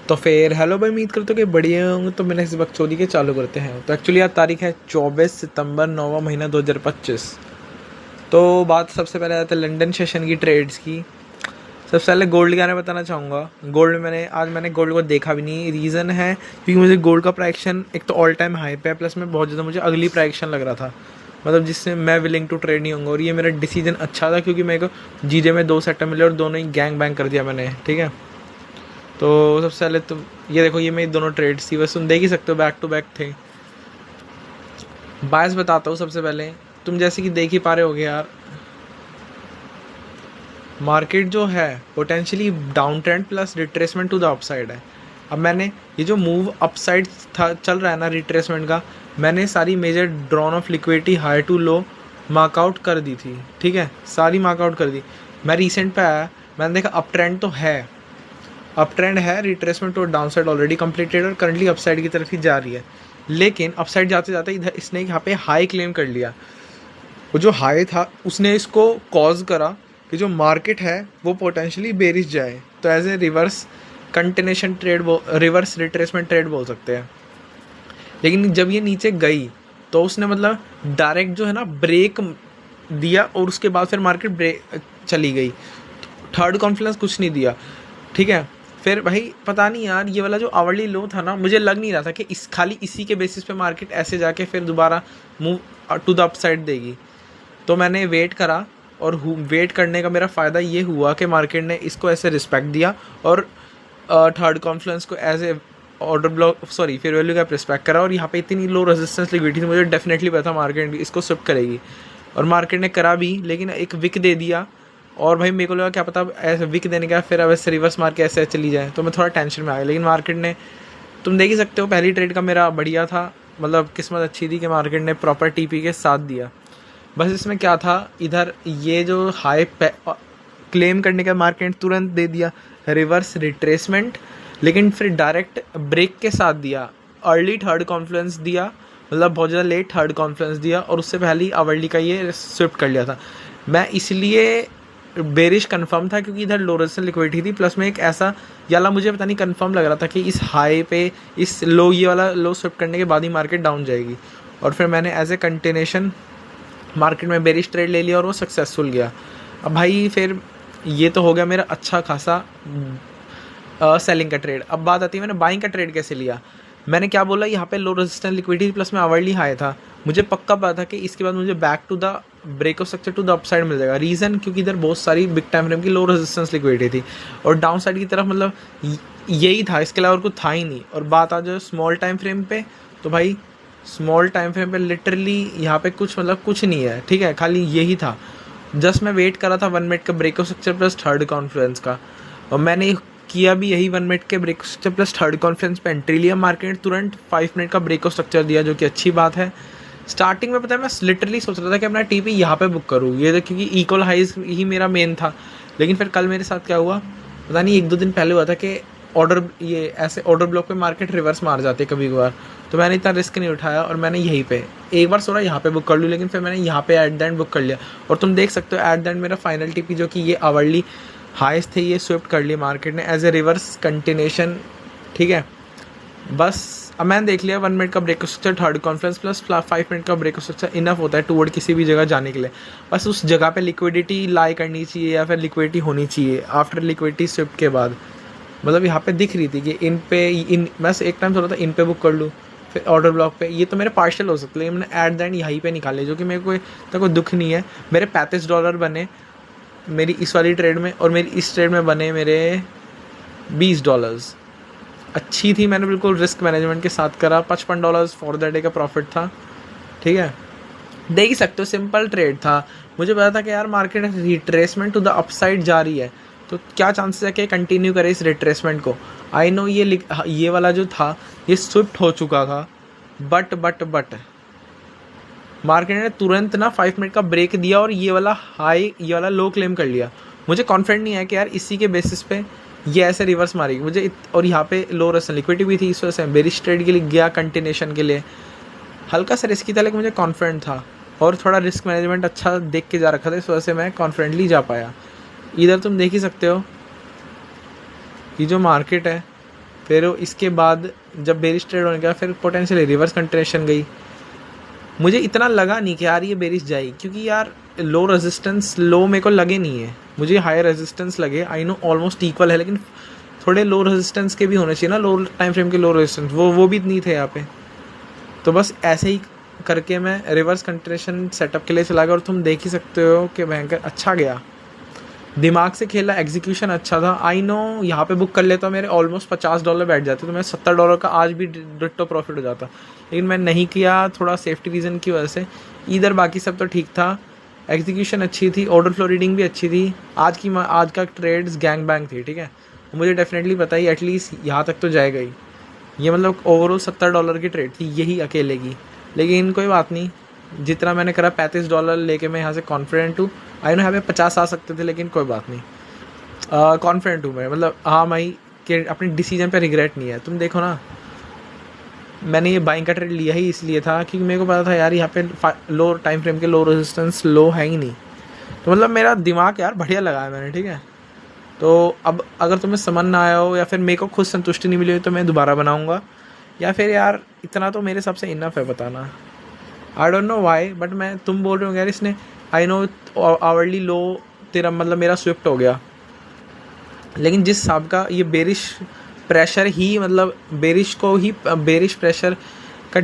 तो फिर हेलो भाई, उम्मीद करते हो कि बढ़िया होंगे। तो मैंने इस बकचोदी के चालू करते हैं। तो एक्चुअली आज तारीख है 24 सितंबर, 9वां महीना 2025। तो बात सबसे पहले आते हैं लंदन सेशन की ट्रेड्स की। सबसे पहले गोल्ड के बारे में बताना चाहूँगा। गोल्ड में मैंने गोल्ड को देखा भी नहीं। रीज़न है क्योंकि मुझे गोल्ड का प्राइक्शन एक तो ऑल टाइम हाई पे है, प्लस में बहुत ज़्यादा मुझे अगली प्राइक्शन लग रहा था, मतलब जिससे मैं विलिंग टू ट्रेड नहीं होऊंगा। और ये मेरा डिसीजन अच्छा था क्योंकि मेरे को जीजे में 2 सेक्टर मिले और दोनों ही गैंग बैंग कर दिया मैंने। ठीक है, तो सबसे पहले तुम ये देखो, ये मेरी दोनों ट्रेड्स थी, बस तुम देख ही सकते हो बैक टू बैक थे। बायस बताता हूँ सबसे पहले। तुम जैसे कि देख ही पा रहे होगे यार, मार्केट जो है potentially down trend plus retracement to the upside है। अब मैंने ये जो मूव अपसाइड था चल रहा है ना रिट्रेसमेंट का, मैंने सारी major drawn of liquidity high to low mark out कर दी थी। ठीक है, सारी मार्कआउट कर दी। मैं रिसेंट पे आया, मैंने देखा अप ट्रेंड तो है, अप ट्रेंड है, रिट्रेसमेंट और डाउन साइड ऑलरेडी कंप्लीटेड और करंटली अपसाइड की तरफ ही जा रही है। लेकिन अपसाइड जाते जाते इधर इसने यहाँ पे हाई क्लेम कर लिया। वो जो हाई था उसने इसको कॉज करा कि जो मार्केट है वो पोटेंशियली बेरिश जाए। तो as a reverse continuation trade, reverse retracement trade बोल सकते हैं। लेकिन जब ये नीचे गई तो उसने मतलब डायरेक्ट जो है ना ब्रेक दिया और उसके बाद फिर मार्केट ब्रेक चली गई। थर्ड कॉन्फ्लेंस कुछ नहीं दिया। ठीक है, फिर भाई पता नहीं यार, ये वाला जो आवरली लो था ना, मुझे लग नहीं रहा था कि इस खाली इसी के बेसिस पे मार्केट ऐसे जाके फिर दोबारा मूव टू द अपसाइड देगी। तो मैंने वेट करा और वेट करने का मेरा फ़ायदा ये हुआ कि मार्केट ने इसको ऐसे रिस्पेक्ट दिया और थर्ड कॉन्फ्लुएंस को as a order block sorry fair value का रिस्पेक्ट करा। और यहाँ पे इतनी लो रेजिस्टेंस लिक्विडिटी थी, मुझे डेफिनेटली पता था मार्केट इसको स्विफ्ट करेगी और मार्केट ने करा भी, लेकिन एक विक दे दिया। और भाई मेरे को लगा क्या पता ऐसे विक देने का फिर अब ऐसे रिवर्स मार के ऐसे चली जाए, तो मैं थोड़ा टेंशन में आ गया। लेकिन मार्केट ने, तुम देख ही सकते हो, पहली ट्रेड का मेरा बढ़िया था, मतलब किस्मत अच्छी थी कि मार्केट ने प्रॉपर टीपी के साथ दिया। बस इसमें क्या था, इधर ये जो हाई क्लेम करने का मार्केट तुरंत दे दिया रिवर्स रिट्रेसमेंट, लेकिन फिर डायरेक्ट ब्रेक के साथ दिया, अर्ली थर्ड कॉन्फ्लुएंस दिया, मतलब बहुत ज़्यादा लेट थर्ड कॉन्फ्लुएंस दिया और उससे पहले ही आवरली का ये स्विफ्ट कर लिया था। मैं इसलिए बेरिश कंफर्म था क्योंकि इधर लो रेजिस्टेंस लिक्विडिटी थी, प्लस में एक ऐसा याला मुझे पता नहीं कंफर्म लग रहा था कि इस हाई पे इस लो, ये वाला लो स्विफ्ट करने के बाद ही मार्केट डाउन जाएगी। और फिर मैंने एज ए कंटिन्यूशन मार्केट में बेरिश ट्रेड ले लिया और वो सक्सेसफुल गया। अब भाई फिर ये तो हो गया मेरा अच्छा खासा सेलिंग का ट्रेड। अब बात आती है मैंने बाइंग का ट्रेड कैसे लिया। मैंने क्या बोला, यहाँ पे लो रेजिस्टेंस लिक्विडिटी प्लस में आवरली हाई था, मुझे पक्का पता था कि इसके बाद मुझे back to the break of structure to the upside मिल जाएगा। रीज़न क्योंकि इधर बहुत सारी बिग टाइम फ्रेम की लो रेजिस्टेंस लिक्विडिटी थी और डाउन साइड की तरफ मतलब यही था, इसके अलावा और कुछ था ही नहीं। और बात आ जाए स्मॉल टाइम फ्रेम पे, तो भाई स्मॉल टाइम फ्रेम पे लिटरली यहाँ पे कुछ मतलब कुछ नहीं है। ठीक है, खाली यही था। जस्ट मैं वेट कर रहा था 1 मिनट का break of structure plus third confluence का, और मैंने किया भी यही। 1 मिनट के break of structure plus third confluence पे एंट्री लिया, मार्केट तुरंत 5 मिनट का ब्रेक ऑफ स्ट्रक्चर दिया, जो कि अच्छी बात है। स्टार्टिंग में पता है मैं लिटरली सोच रहा था कि अपना टीपी यहाँ पे बुक करूँ, ये तो क्योंकि इक्वल हाइज ही मेरा मेन था। लेकिन फिर कल मेरे साथ क्या हुआ पता नहीं, 1-2 दिन पहले हुआ था कि ऑर्डर, ये ऐसे ऑर्डर ब्लॉक पे मार्केट रिवर्स मार जाती है कभी कभार, तो मैंने इतना रिस्क नहीं उठाया और मैंने यहीं पे एक बार सोचा यहाँ पे बुक कर लूँ, लेकिन फिर मैंने यहाँ पे एट द एंड बुक कर लिया। और तुम देख सकते हो एट द एंड मेरा फाइनल टीपी जो कि ये आवरली हाइस थे, ये स्विफ्ट कर लिए मार्केट ने एज ए रिवर्स कंटिन्यूशन। ठीक है, बस अब मैंने देख लिया 1 मिनट का break structure third confluence plus 5 minute का ब्रेक स्ट्रक्चर इनफ होता है टूवर्ड किसी भी जगह जाने के लिए। बस उस जगह पे लिक्विडिटी लाई करनी चाहिए या फिर लिक्विडिटी होनी चाहिए आफ्टर लिक्विडिटी स्विफ्ट के बाद। मतलब यहाँ पे दिख रही थी कि इन बस एक टाइम सोचा था इन पे बुक कर लूँ, फिर ऑर्डर ब्लॉक पे, ये तो मेरे पार्शल हो सकते, लेकिन मैंने एट द एंड यहीं पे निकाले, जो कि मेरे को तो कोई दुख नहीं है। मेरे $35 बने मेरी इस वाली ट्रेड में, और मेरी इस ट्रेड में बने मेरे $20। अच्छी थी, मैंने बिल्कुल रिस्क मैनेजमेंट के साथ करा। $55 फॉर द डे का प्रॉफिट था। ठीक है, देख ही सकते हो सिंपल ट्रेड था। मुझे पता था कि यार market retracement to the upside जा रही है, तो क्या चांसेस है कि कंटिन्यू करे इस रिट्रेसमेंट को। आई नो ये वाला जो था ये स्विफ्ट हो चुका था, बट मार्केट ने तुरंत ना 5 मिनट का ब्रेक दिया और ये वाला हाई, ये वाला लो क्लेम कर लिया। मुझे कॉन्फिडेंट नहीं है कि यार इसी के बेसिस पे ये ऐसे रिवर्स मारेगी मुझे और यहाँ पे लो रेजिस्टेंस लिक्विडिटी भी थी, इस वजह से बेरिश ट्रेड के लिए गया कंटिन्यूशन के लिए। हल्का सा रिस्की था लेकिन मुझे कॉन्फिडेंट था और थोड़ा रिस्क मैनेजमेंट अच्छा देख के जा रखा था, इस वजह से मैं कॉन्फिडेंटली जा पाया। इधर तुम देख ही सकते हो कि जो मार्केट है फिर इसके बाद जब बेरिश ट्रेड होने गया फिर पोटेंशियली रिवर्स कंट्रेशन गई। मुझे इतना लगा नहीं कि यार ये बेरिश जाएगी, क्योंकि यार लो रेजिस्टेंस लो मेरे को लगे नहीं है, मुझे हाई रेजिस्टेंस लगे। आई नो ऑलमोस्ट इक्वल है, लेकिन थोड़े लो रेजिस्टेंस के भी होने चाहिए ना, लो टाइम फ्रेम के लो रेजिस्टेंस, वो भी नहीं थे यहाँ पे। तो बस ऐसे ही करके मैं रिवर्स कंट्रेशन सेटअप के लिए चला गया, और तुम देख ही सकते हो कि भयंकर अच्छा गया, दिमाग से खेला, एग्जीक्यूशन अच्छा था। आई नो यहाँ पे बुक कर लेता मेरे ऑलमोस्ट $50 बैठ जाते, तो मैं $70 का आज भी डिट्टो प्रॉफिट हो जाता, लेकिन मैं नहीं किया थोड़ा सेफ्टी रीज़न की वजह से। इधर बाकी सब तो ठीक था, एग्जीक्यूशन अच्छी थी, ऑर्डर फ्लो रीडिंग भी अच्छी थी। आज का ट्रेड्स गैंग बैंग थी, ठीक है। मुझे डेफिनेटली पता ही एटलीस्ट यहाँ तक तो जाएगा ही, ये मतलब ओवरऑल $70 की ट्रेड थी यही अकेले की। लेकिन कोई बात नहीं, जितना मैंने करा $35 लेके मैं यहाँ से कॉन्फिडेंट हूँ। आई नो यहाँ पे 50 आ सकते थे, लेकिन कोई बात नहीं, कॉन्फिडेंट हूँ मैं, मतलब हाँ भाई कि अपने डिसीजन पे रिग्रेट नहीं है। तुम देखो ना, मैंने ये बाइंग का ट्रेड लिया ही इसलिए था क्योंकि मेरे को पता था यार यहाँ पे लो टाइम फ्रेम के लो रेजिस्टेंस लो है ही नहीं, तो मतलब मेरा दिमाग यार बढ़िया लगाया मैंने, ठीक है। तो अब अगर तुम्हें समझ ना आया हो या फिर मेरे को खुद संतुष्टि नहीं मिली हो तो मैं दोबारा बनाऊँगा, या फिर यार इतना तो मेरे हिसाब से इनफ है बताना। I don't know why, but मैं तुम बोल रहे हो यार इसने, आई नो आवरली लो तेरा मतलब मेरा स्विफ्ट हो गया, लेकिन जिस हिसाब का ये बेरिश प्रेशर ही, मतलब बेरिश प्रेशर का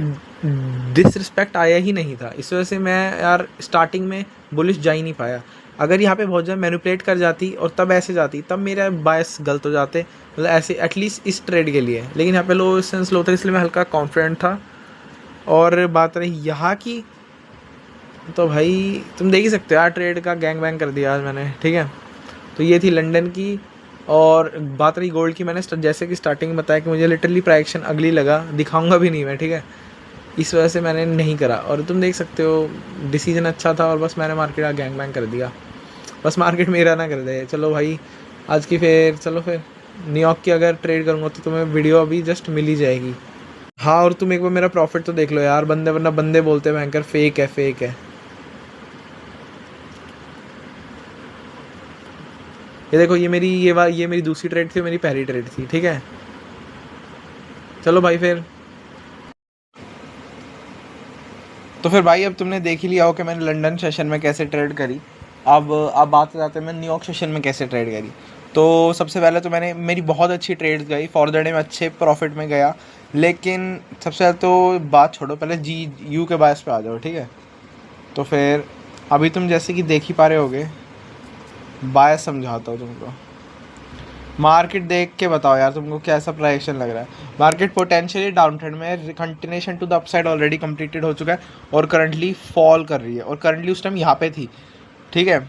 डिसरिस्पेक्ट आया ही नहीं था, इस वजह से मैं यार स्टार्टिंग में बुलिश जा ही नहीं पाया। अगर यहाँ पे बहुत ज़्यादा मैनिपुलेट कर जाती और तब ऐसे जाती, तब मेरा बायस गलत हो जाते, मतलब ऐसे एटलीस्ट इस ट्रेड के लिए। लेकिन यहाँ पे लो सेंस लो था, इसलिए मैं हल्का कॉन्फिडेंट था। और बात रही यहाँ की, तो भाई तुम देख ही सकते हो यार, ट्रेड का गैंग बैंग कर दिया आज मैंने, ठीक है। तो ये थी लंदन की। और बात रही गोल्ड की, मैंने जैसे कि स्टार्टिंग में बताया कि मुझे लिटरली प्राइक्शन अगली लगा, दिखाऊंगा भी नहीं मैं, ठीक है। इस वजह से मैंने नहीं करा, और तुम देख सकते हो डिसीजन अच्छा था, और बस मैंने मार्केट का गैंग बैंग कर दिया, बस मार्केट मेरा ना कर दे। चलो भाई आज की फिर न्यूयॉर्क की अगर ट्रेड करूँगा तो तुम्हें वीडियो अभी जस्ट मिल ही जाएगी। हाँ, और तुम एक बार मेरा प्रॉफिट तो देख लो यार, वरना बंदे बोलते हैं बैंकर फेक है। ये देखो, ये मेरी दूसरी ट्रेड थी, मेरी पहली ट्रेड थी, ठीक है। चलो भाई फिर, तो फिर भाई अब तुमने देख ही लिया हो कि मैंने लंदन सेशन में कैसे ट्रेड करी। अब बात आते हैं मैं न्यूयॉर्क सेशन में कैसे ट्रेड करी। तो सबसे पहले तो मेरी बहुत अच्छी ट्रेड्स गई, फॉर द डे में अच्छे प्रॉफिट में गया। लेकिन सबसे पहले तो बात छोड़ो, पहले GU के बायस पे आ जाओ, ठीक है। तो फिर अभी तुम जैसे कि देख ही पा रहे होगे, बायस समझाता हूँ तुमको। मार्केट देख के बताओ यार तुमको कैसा प्राइक्शन लग रहा है। मार्केट पोटेंशियली डाउन ट्रेंड में, continuation to the upside already completed हो चुका है, और करंटली फॉल कर रही है, और करंटली उस टाइम यहाँ पे थी, ठीक है।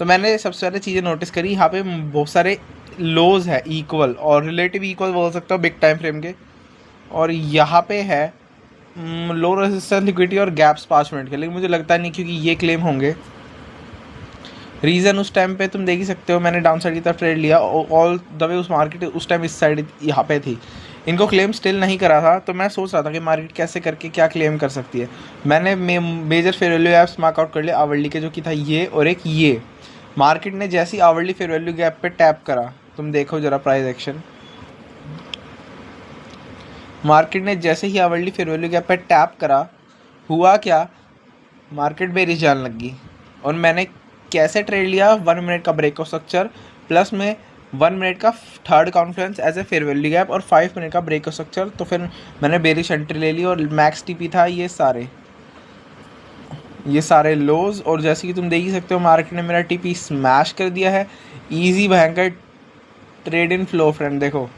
तो मैंने सबसे पहले चीज़ें नोटिस करी, यहाँ पे बहुत सारे लोज है इक्वल और रिलेटिव इक्वल बोल सकता हूँ बिग टाइम फ्रेम के, और यहाँ पे है लो रेजिस्टेंस लिक्विडिटी और गैप्स 5 मिनट के, लेकिन मुझे लगता नहीं क्योंकि ये क्लेम होंगे। रीज़न उस टाइम पे तुम देख ही सकते हो, मैंने डाउन साइड की तरफ ट्रेड लिया, ऑल द वे उस मार्केट उस टाइम इस साइड यहाँ पे थी, इनको क्लेम स्टिल नहीं करा था। तो मैं सोच रहा था कि मार्केट कैसे करके क्या क्लेम कर सकती है। मैंने major fair value gaps mark out कर लिया आवरली के, जो कि था ये और एक ये। मार्केट ने जैसी आवरली फेयर वैल्यू गैप पे टैप करा, तुम देखो जरा प्राइस एक्शन, मार्केट ने जैसे ही आवरली फेयर वैल्यू गैप पे टैप करा, हुआ क्या, मार्केट बेरिश जाने लगी। और मैंने कैसे ट्रेड लिया, 1 मिनट का ब्रेक ऑफ स्ट्रक्चर प्लस में 1 मिनट का third confluence as a fair value gap और 5 मिनट का ब्रेक ऑफ स्ट्रक्चर। तो फिर मैंने बेरिश एंट्री ले ली, और मैक्स टीपी था ये सारे लोज। और जैसे कि तुम देख ही सकते हो, मार्केट ने मेरा टीपी स्मैश कर दिया है। ईजी भयंकर ट्रेड इन फ्लो फ्रेंड, देखो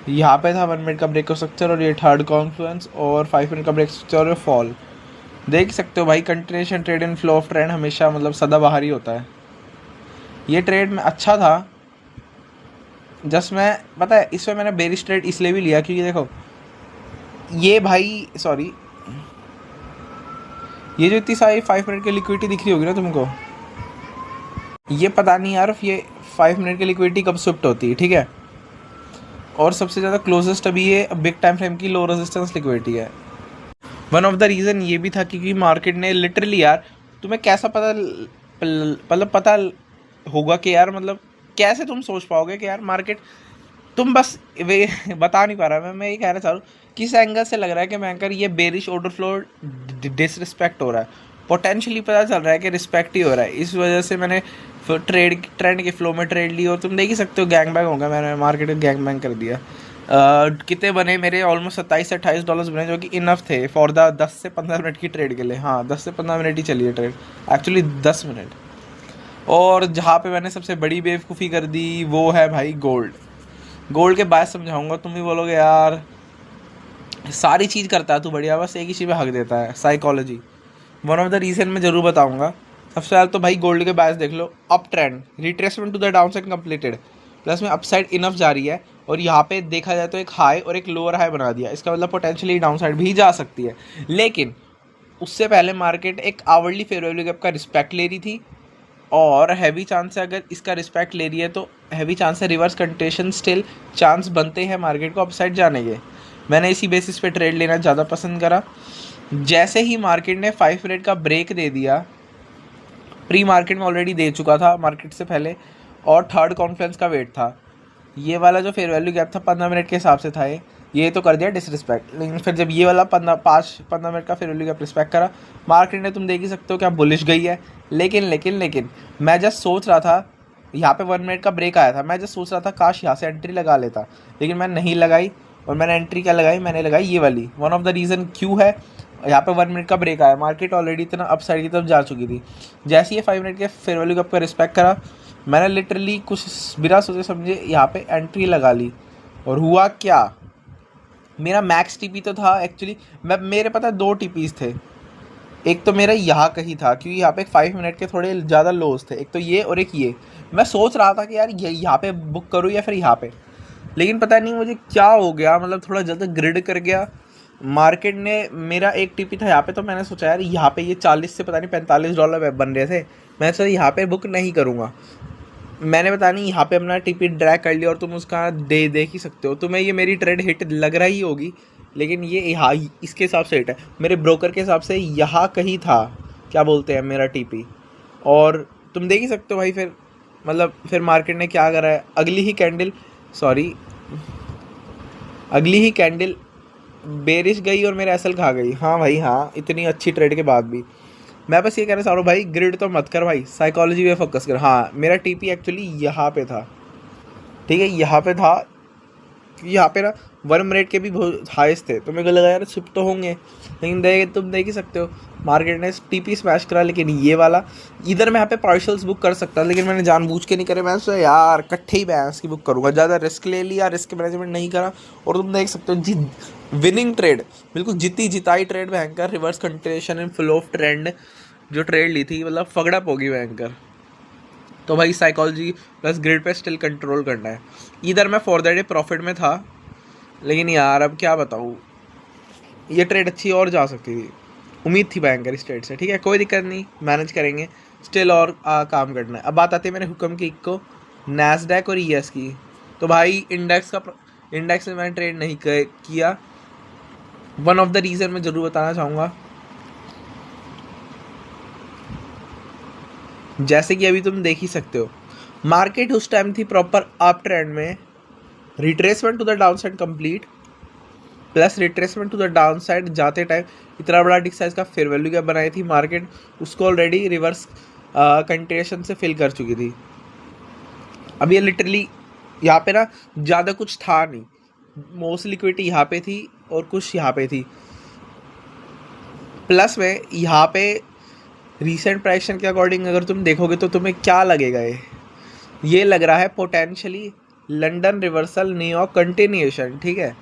यहाँ पे था 1 मिनट का ब्रेक ऑफ स्ट्रक्चर, और ये थर्ड कॉन्फ्रेंस और 5 मिनट का ब्रेक स्ट्रक्चर और फॉल। देख सकते हो भाई, continuation trade in flow of trend हमेशा मतलब सदाबहार ही होता है। ये ट्रेड में अच्छा था, जस्ट मैं पता है इसमें मैंने बेरिश ट्रेड इसलिए भी लिया क्योंकि देखो ये भाई सॉरी, ये जो इतनी सारी 5 मिनट की लिक्विडिटी दिख रही होगी ना तुमको, ये पता नहीं यार ये 5 मिनट की लिक्विडिटी कब स्विफ्ट होती है, ठीक है। और सबसे ज़्यादा क्लोजेस्ट अभी ये बिग टाइम फ्रेम की लो रेजिस्टेंस लिक्विडिटी है। वन ऑफ द रीज़न ये भी था क्योंकि मार्केट ने लिटरली यार, तुम्हें कैसा पता मतलब पता होगा कि यार मतलब कैसे तुम सोच पाओगे कि यार मार्केट तुम बस वे बता नहीं पा रहा मैं ये कहना चाह रहा हूँ किस एंगल से लग रहा है कि बैंकर ये बेरिश ऑर्डर फ्लो डिसरिस्पेक्ट हो रहा है। पोटेंशियली पता चल रहा है कि रिस्पेक्ट ही हो रहा है, इस वजह से मैंने ट्रेंड के फ्लो में ट्रेड ली। और तुम देख ही सकते हो गैंग बैग होगा, मैंने मार्केट में गैंग बैग कर दिया। कितने बने मेरे, ऑलमोस्ट 27 से 28 डॉलर्स बने, जो कि इनफ थे फॉर द 10 से 15 मिनट की ट्रेड के लिए। हाँ 10 से 15 मिनट ही चली है ट्रेड, एक्चुअली 10 मिनट। और जहाँ पे मैंने सबसे बड़ी बेवकूफ़ी कर दी वो है भाई गोल्ड। गोल्ड के बाद समझाऊंगा, तुम भी बोलोगे यार सारी चीज़ करता है तू बढ़िया, बस एक ही चीज़ में हक देता है, psychology. One of the reason मैं ज़रूर बताऊंगा। सबसे पहले तो भाई गोल्ड के बायस देख लो, up trend, retracement to the down side completed, plus में अपसाइड इनफ जा रही है। और यहाँ पे देखा जाए तो एक हाई और एक लोअर हाई बना दिया, इसका मतलब पोटेंशियली डाउन साइड भी जा सकती है। लेकिन उससे पहले मार्केट एक आवरली फेयर वैल्यू गैप का रिस्पेक्ट ले रही थी, और हैवी चांस है अगर इसका रिस्पेक्ट ले रही है तो हैवी चांस है रिवर्स कंटेशन स्टिल चांस बनते हैं मार्केट को अपसाइड जाने के। मैंने इसी बेसिस पे ट्रेड लेना ज़्यादा पसंद करा। जैसे ही मार्केट ने 5 मिनट का ब्रेक दे दिया, प्री मार्केट में ऑलरेडी दे चुका था मार्केट से पहले, और थर्ड कॉन्फ्रेंस का वेट था, ये वाला जो फेयर वैल्यू गैप था 15 मिनट के हिसाब से था ये तो कर दिया डिसरिस्पेक्ट। लेकिन फिर जब ये वाला 15 मिनट का फेयर वैल्यू गैप रिस्पेक्ट करा, मार्केट ने तुम देख ही सकते हो क्या बुलिश गई है। लेकिन मैं जस्ट सोच रहा था, यहाँ पे 1 मिनट का ब्रेक आया था, मैं जस्ट सोच रहा था काश यहाँ से एंट्री लगा लेता, लेकिन मैं नहीं लगाई। और मैंने एंट्री क्या लगाई, मैंने लगाई ये वाली। वन ऑफ द रीज़न क्यों है, यहाँ पे 1 मिनट का ब्रेक आया, मार्केट ऑलरेडी इतना अपसाइड की तरफ जा चुकी थी। जैसे ये 5 मिनट के फेयर वैल्यू गैप का रिस्पेक्ट करा, मैंने लिटरली कुछ बिना सोचे समझे यहाँ पे एंट्री लगा ली। और हुआ क्या, मेरा मैक्स टीपी तो था एक्चुअली, मेरे पता 2 टीपीज थे। एक तो मेरा यहाँ कहीं था क्योंकि यहाँ पे 5 मिनट के थोड़े ज़्यादा लोस थे, एक तो ये और एक ये। मैं सोच रहा था कि यार यहाँ पे बुक करूँ या फिर यहाँ पे, लेकिन पता नहीं मुझे क्या हो गया, मतलब थोड़ा ज़्यादा ग्रिड कर गया मार्केट ने। मेरा एक टीपी था यहाँ पे, तो मैंने सोचा यार यहाँ पे ये 40 से पता नहीं $45 बन रहे थे, मैं सोचा यहाँ पे बुक नहीं करूँगा। मैंने पता नहीं यहाँ पे अपना टीपी ड्रैग कर लिया, और तुम उसका देख ही सकते हो, तुम्हें ये मेरी ट्रेड हिट लग रही होगी, लेकिन ये यहाँ इसके हिसाब से हिट है, मेरे ब्रोकर के हिसाब से यहाँ कहीं था, क्या बोलते हैं, मेरा टीपी। और तुम देख ही सकते हो भाई, फिर मतलब फिर मार्केट ने क्या करा है, अगली ही कैंडल बेरिश गई और मेरा एसएल खा गई। हाँ भाई हाँ, इतनी अच्छी ट्रेड के बाद भी। मैं बस ये कहना चाह रहा हूँ भाई, ग्रिड तो मत कर भाई, साइकोलॉजी पे फोकस कर। हाँ मेरा टीपी एक्चुअली यहाँ पे था, ठीक है, यहाँ पे था, यहाँ पे ना 1 मिनट के भी बहुत हाईस्ट थे, तो मेरे को लगा यार शिफ्ट तो होंगे, लेकिन तुम देख ही सकते हो मार्केट ने टीपी स्मैश करा। लेकिन ये वाला इधर मैं यहाँ पे पार्शल्स बुक कर सकता, लेकिन मैंने जानबूझ के नहीं करे, मैं सोचा यार इकट्ठे ही बैलेंस की बुक करूँगा, ज़्यादा रिस्क ले लिया, रिस्क मैनेजमेंट नहीं करा। और तुम देख सकते हो विनिंग ट्रेड, बिल्कुल जिताई ट्रेड भयंकर, reverse continuation and flow of trend जो ट्रेड ली थी, मतलब फगड़प होगी भयंकर। तो भाई साइकोलॉजी प्लस ग्रिड पे स्टिल कंट्रोल करना है। इधर मैं फॉर द डे प्रॉफिट में था, लेकिन यार अब क्या बताऊँ, ये ट्रेड अच्छी और जा सकती थी, उम्मीद थी भयंकर इस ट्रेड से। ठीक है कोई दिक्कत नहीं, मैनेज करेंगे स्टिल, और काम करना है। अब बात आती है मेरे हुक्म की को नैस्डैक और ईएस की। तो भाई इंडेक्स में मैंने ट्रेड नहीं किया। वन ऑफ द रीज़न मैं ज़रूर बताना चाहूँगा, जैसे कि अभी तुम देख ही सकते हो मार्केट उस टाइम थी प्रॉपर अप ट्रेंड में, retracement to the down side complete, plus retracement to the down side जाते टाइम इतना बड़ा डिक साइज का फेयर वैल्यू गैप बनाई थी मार्केट, उसको ऑलरेडी रिवर्स कंटिन्यूएशन से फिल कर चुकी थी। अब ये लिटरली यहाँ पे ना ज़्यादा कुछ था नहीं, मोस्ट लिक्विडिटी यहाँ पे थी और कुछ यहाँ पे थी, प्लस में यहाँ पे रीसेंट प्राइक्शन के अकॉर्डिंग अगर तुम देखोगे तो तुम्हें क्या लगेगा, ये लग रहा है potentially London reversal New York continuation. ठीक है,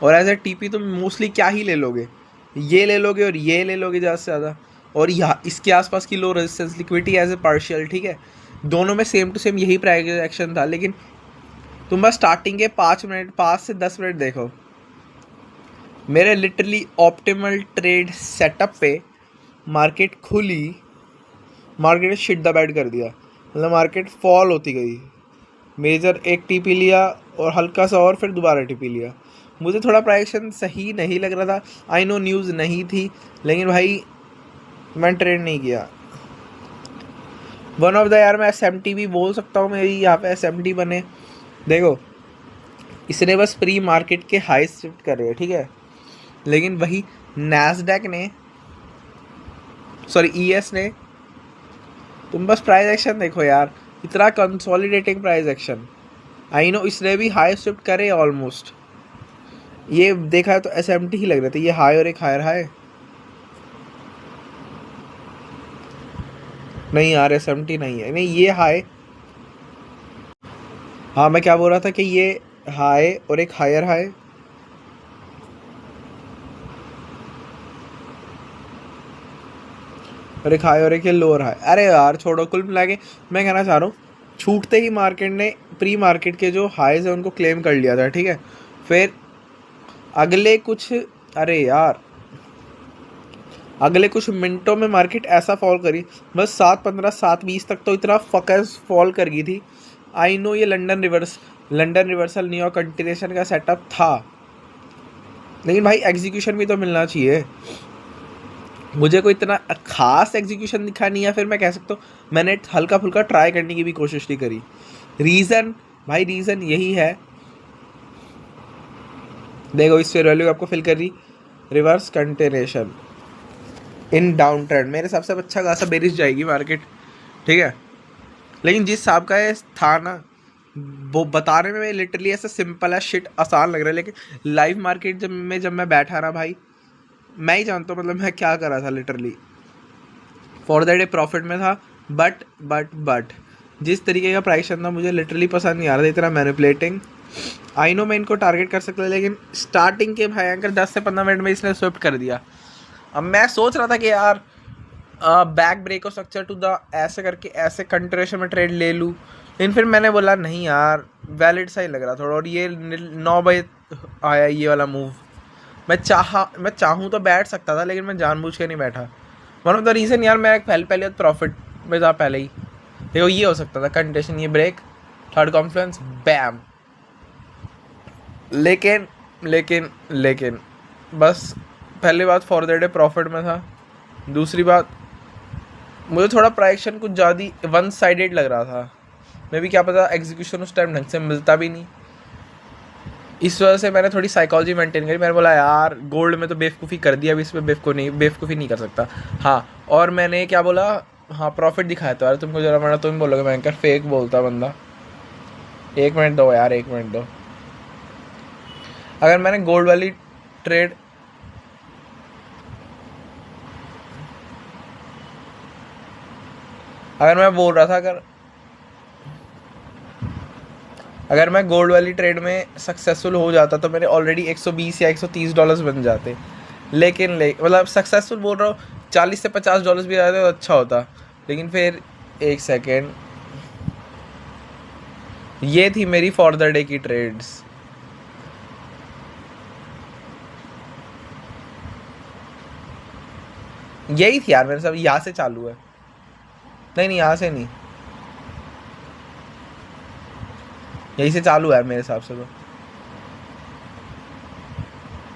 और एज ए टीपी तुम मोस्टली क्या ही ले लोगे, ये ले लोगे और ये ले लोगे ज़्यादा से ज़्यादा, और यहाँ इसके आसपास की low resistance liquidity as a partial. ठीक है, दोनों में सेम टू सेम यही प्राइस एक्शन था, लेकिन तुम बस स्टार्टिंग के 5 से 10 मिनट देखो, मेरे लिटरली ऑप्टिमल ट्रेड सेटअप पे मार्केट खुली, मार्केट ने शिट द बेड कर दिया, मतलब मार्केट फॉल होती गई, मेजर एक टीपी लिया और हल्का सा और फिर दोबारा टीपी लिया। मुझे थोड़ा प्राइक्शन सही नहीं लग रहा था, आई नो न्यूज़ नहीं थी, लेकिन भाई मैं ट्रेड नहीं किया। वन ऑफ द यार मैं SMT भी बोल सकता हूँ, मेरी यहाँ पे SMT बने। देखो इसने बस प्री मार्केट के हाई शिफ्ट करे है, ठीक है। लेकिन वही नैस्डैक ने, सॉरी ईएस ने, तुम बस प्राइस एक्शन देखो यार, इतना consolidating price action. I know इसने भी हाई शिफ्ट करे ऑलमोस्ट, ये देखा है तो एसएमटी ही लग रहे थे, ये हाई और एक हायर हाई। नहीं यार एसएमटी नहीं है, नहीं ये हाई। हाँ मैं क्या बोल रहा था कि ये हाई और एक हायर हाई, और एक हाई और एक लोअर हाई। अरे यार छोड़ो, कुल मिला के मैं कहना चाह रहा हूँ, छूटते ही मार्केट ने प्री मार्केट के जो हाईज है उनको क्लेम कर लिया था, ठीक है। फिर अगले कुछ, अरे यार अगले कुछ मिनटों में मार्केट ऐसा फॉल करी, बस 7:15 7:20 तक तो इतना फकस फॉल कर गई थी। आई नो ये लंदन रिवर्सल न्यूयॉर्क कंटिन्यूएशन का सेटअप था, लेकिन भाई एग्जीक्यूशन भी तो मिलना चाहिए। मुझे कोई इतना खास एग्जीक्यूशन दिखा नहीं है, फिर मैं कह सकता हूँ मैंने हल्का फुल्का ट्राई करने की भी कोशिश नहीं करी। रीज़न यही है, देखो इस फेयर वैल्यू आपको फिल कर रही, रिवर्स कंटिन्यूएशन इन डाउन ट्रेंड, मेरे हिसाब से अच्छा खासा बेरिश जाएगी मार्केट, ठीक है। लेकिन जिस हिसाब का ये था ना, वो बताने में लिटरली ऐसा सिंपल है शिट, आसान लग रहा है, लेकिन लाइव मार्केट जब मैं बैठा ना भाई, मैं ही जानता हूँ मतलब मैं क्या कर रहा था literally. For the day profit में था, बट जिस तरीके का प्राइस था मुझे लिटरली पसंद नहीं आ रहा था, इतना मैनिपुलेटिंग। आई नो मैं इनको टारगेट कर सकता था, लेकिन स्टार्टिंग के भयंकर 10 से 15 मिनट में इसने स्विफ्ट कर दिया। अब मैं सोच रहा था कि यार back break of structure to the ऐसे करके ऐसे कंटिन्यूएशन में ट्रेड ले लूँ, लेकिन फिर मैंने बोला नहीं यार वैलिड सा ही लग रहा थोड़ा, और ये 9 बजे आया ये वाला मूव। मैं चाहूँ तो बैठ सकता था, लेकिन मैं जानबूझ के नहीं बैठा। वन ऑफ द रीज़न यार मैं पहले प्रॉफिट में था पहले ही, देखो ये हो सकता था कंटिन्यूएशन, ये ब्रेक, थर्ड कॉन्फ्लुएंस, बैम। लेकिन बस पहली बात फॉर द डे प्रॉफिट में था, दूसरी बात मुझे थोड़ा प्राइक्शन कुछ ज़्यादा वन साइडेड लग रहा था। मैं भी क्या पता एग्जीक्यूशन उस टाइम ढंग से मिलता भी नहीं, इस वजह से मैंने थोड़ी साइकोलॉजी मेंटेन करी। मैंने बोला यार गोल्ड में तो बेवकूफ़ी कर दिया, अभी इसमें बेवकूफ़ी नहीं कर सकता। हाँ और मैंने क्या बोला, हाँ प्रॉफिट दिखाया तो यार तुमको, जरा मैंने तुम बोलोगे मैं कर फेक बोलता बंदा। 1 मिनट दो यार, 1 मिनट दो। अगर मैंने गोल्ड वाली ट्रेड, अगर मैं बोल रहा था अगर मैं गोल्ड वाली ट्रेड में सक्सेसफुल हो जाता तो मेरे ऑलरेडी 120 या 130 डॉलर्स बन जाते। लेकिन मतलब सक्सेसफुल बोल रहा हूँ, 40 से 50 डॉलर्स भी आते तो अच्छा होता। लेकिन फिर एक सेकेंड, ये थी मेरी फॉर द डे की ट्रेड्स। यही थी यार मेरे सब, यहाँ से चालू है, नहीं यहाँ से नहीं, यही से चालू है मेरे हिसाब से तो।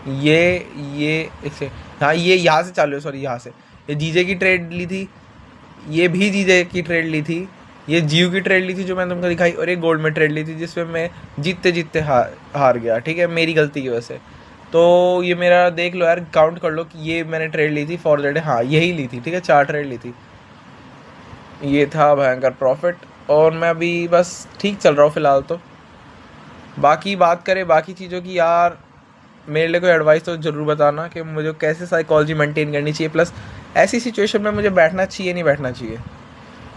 ये इसे, हाँ ये यहाँ से चालू है, सॉरी यहाँ से। ये जीजे की ट्रेड ली थी, ये भी जीजे की ट्रेड ली थी, ये जियो की ट्रेड ली थी जो मैंने तुमको दिखाई, और एक गोल्ड में ट्रेड ली थी जिसमें मैं जीतते हार गया, ठीक है, मेरी गलती की वजह से। तो ये मेरा देख लो यार, काउंट कर लो कि ये मैंने ट्रेड ली थी फॉर द डे, हाँ यही ली थी, ठीक है, 4 ट्रेड ली थी। ये था भयंकर प्रॉफिट, और मैं अभी बस ठीक चल रहा हूँ फ़िलहाल तो। बाकी बात करें बाकी चीज़ों की, यार मेरे लिए कोई एडवाइस तो ज़रूर बताना कि मुझे कैसे साइकोलॉजी मेंटेन करनी चाहिए, प्लस ऐसी सिचुएशन में मुझे बैठना चाहिए नहीं बैठना चाहिए।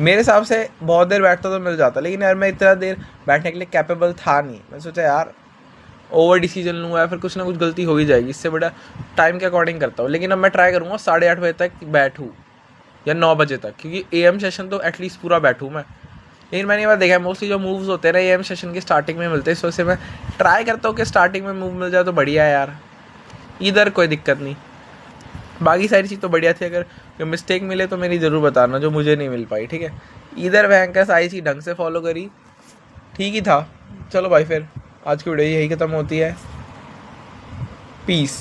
मेरे हिसाब से बहुत देर बैठता तो मिल जाता, लेकिन यार मैं इतना देर बैठने के लिए कैपेबल था नहीं। मैं सोचा यार ओवर डिसीजन लूँगा या फिर कुछ ना कुछ गलती हो ही जाएगी, इससे बड़ा टाइम के अकॉर्डिंग करता हूँ। लेकिन अब मैं ट्राई करूँगा 8:30 बजे तक बैठूँ या 9 बजे तक, क्योंकि AM सेशन तो एटलीस्ट पूरा बैठूँ मैं। लेकिन मैंने ये बात देखा है मोस्टली जो मूव्स होते हैं ना AM सेशन की स्टार्टिंग में मिलते हैं, इस वजह से मैं ट्राई करता हूँ कि स्टार्टिंग में मूव मिल जाए तो बढ़िया है यार, इधर कोई दिक्कत नहीं। बाकी सारी चीज़ तो बढ़िया थी, अगर मिस्टेक मिले तो मेरी ज़रूर बताना जो मुझे नहीं मिल पाई, ठीक है। इधर भयंकर सारी चीज़ ढंग से फॉलो करी, ठीक ही था। चलो भाई फिर आज की वीडियो यही ख़त्म होती है, पीस।